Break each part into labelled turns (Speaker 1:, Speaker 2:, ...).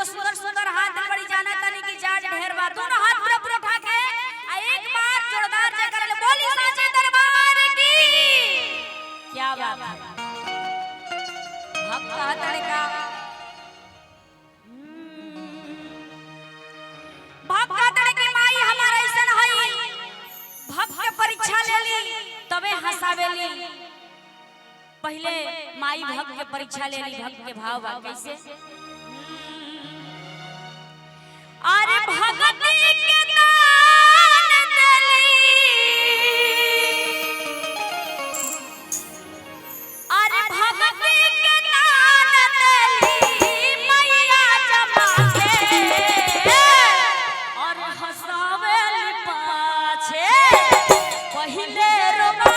Speaker 1: दुगो सुंदर सुंदर हाथ बड़ी जाना तनी की जाट ढेर बा दोनों हाथ पूरा उठा के आ एक बार जोरदार जयकार ले बोली साचे दरबार की क्या बात है भक्त कहतड़े का भक्त कहतड़े के माई हमारा ऐसन हई भक्त के परीक्षा लेली तबे हंसावेली पहले माई भक्त के परीक्षा लेली भक्त के भाव बा कैसे अरे भगत के दान देली अरे भगत के दान देली मैया जमा के और हंसावेली पाछे पहले रोमा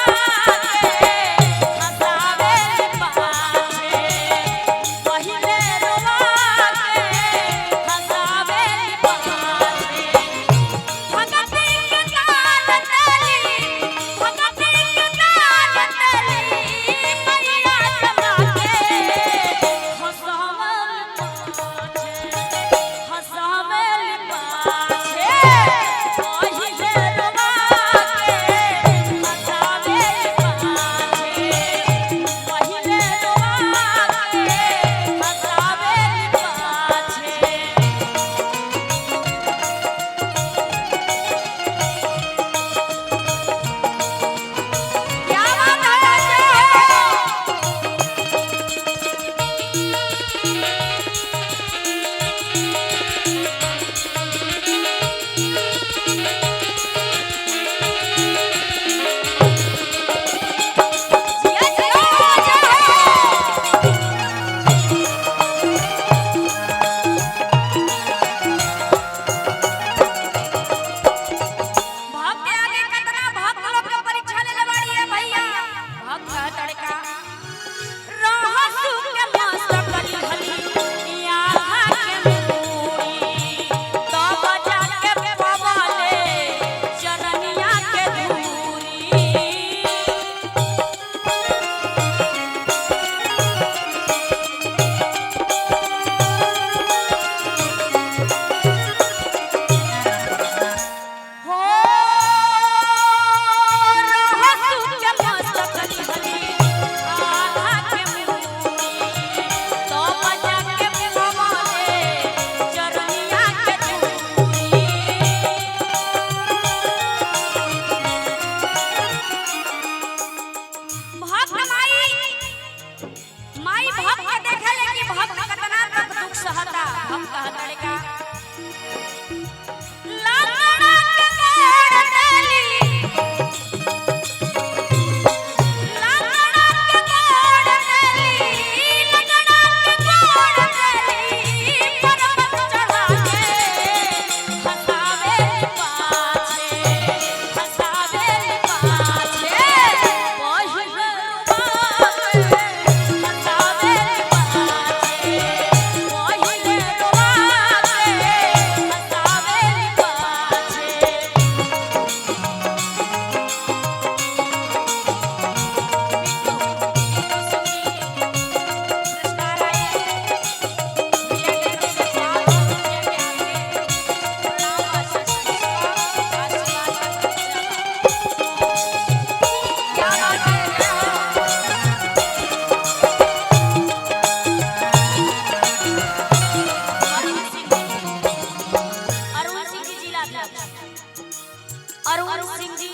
Speaker 1: अरुण सिंह जी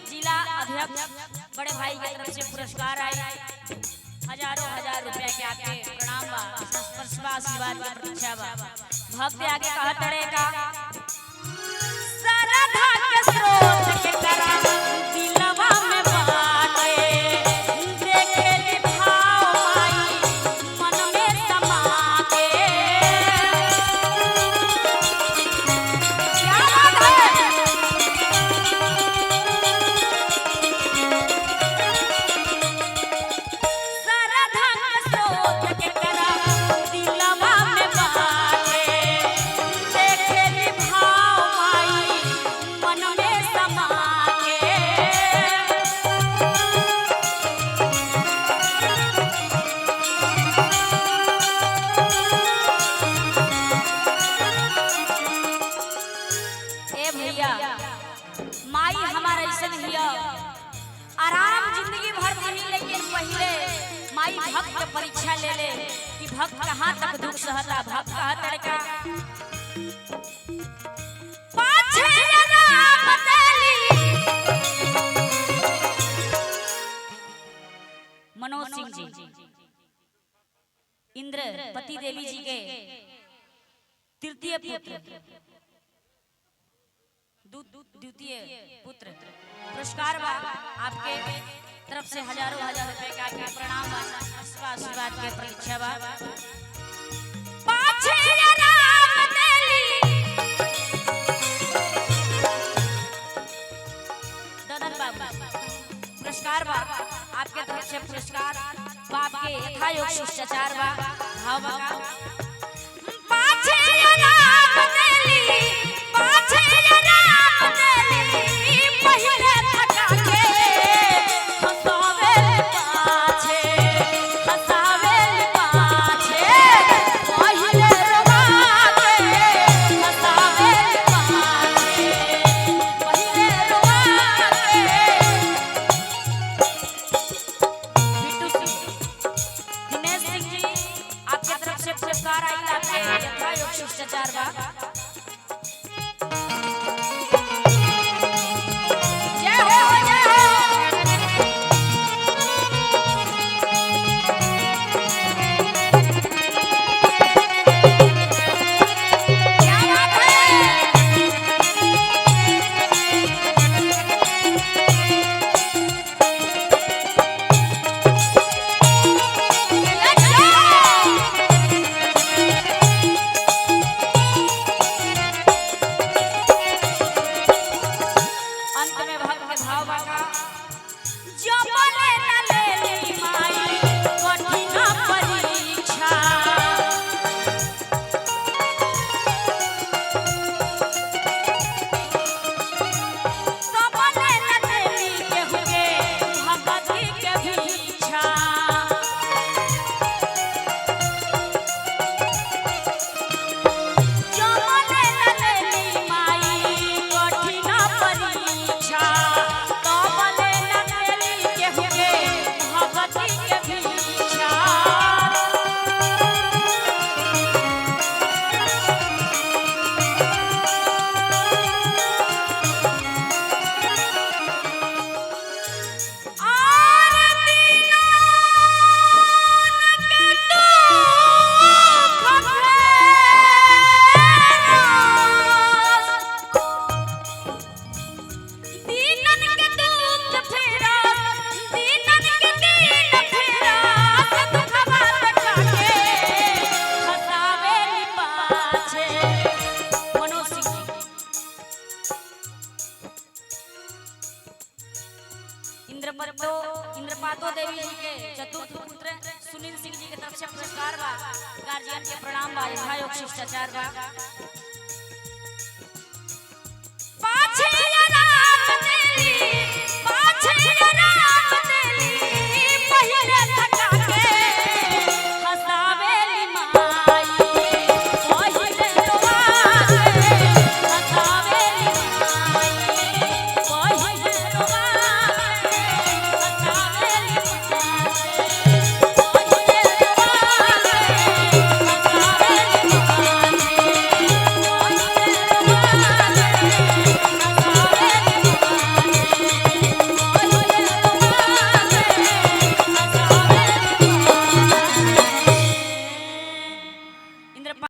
Speaker 1: जिला अध्यक्ष बड़े भाई की तरफ से पुरस्कार आए हजारों हजार रुपया के आपके प्रणाम बा आशीर्वाद की प्रतीक्षा बा भक्त आगे कहतड़े का सरधा के स्रोत के करा दिलवा में बाटे देखे भाव माई मन में समा के क्या बात है सरधा के स्रोत के करा दिलवा में बाटे देखे भाव माई मन में भक्त के परीक्षा ले ले कि भक्त कहाँ तक दुख सहता। भक्त कहा तड़का पाछे राम तेली। मनोज सिंह जी इंद्र पति देवी जी के तृतीय पुत्र, द्वितीय पुत्र। पुरस्कार बा आपके तरफ से हजारों हजार रुपए का आपके प्रणाम आशीर्वाद के प्रतीक्षा बा। पाछे राम तेली ददन बाबू पुरस्कार बा आपके तरफ से। पुरस्कार बाप के यथायोग शिष्टाचार बा। भाव बा पाछे राम तेली, पाछे राम तेली पहिले थका के हसावेल पाछे, हसावेल पाछे पहिले रवा के हसावेल पाछे, पहिले रवा के। बिट्टू सिंह दिनेश सिंह जी आपके तरफ से पुरस्कार आई आपके यथायोग शिष्टाचार बा। जय हो जय हो। क्या बात है। Let's go! अंत में भक्त के भाव बाका जो बोले न लेली माई कठिन परीक्षा। तो बोले न लेली केहू के भगती के भीक्षा। जो बोले न लेली माई कठिन परीक्षा। तो बोले न लेली केहू के भगती के भीक्षा। और दीनान के दुख फेरा, दीनन के दुख फेरा, दीनन के दीन फेरा, दुखवा तका के हसावेली पाछे। मनोज सिंह जी इंद्रपातो देवी जी के चतुर्थ पुत्र सुनील सिंह जी के तरफ से पुरस्कार बा। गार्जियन के प्रणाम बा, यथायोग शिष्टाचार बा। पाछे राम तेली, पाछे राम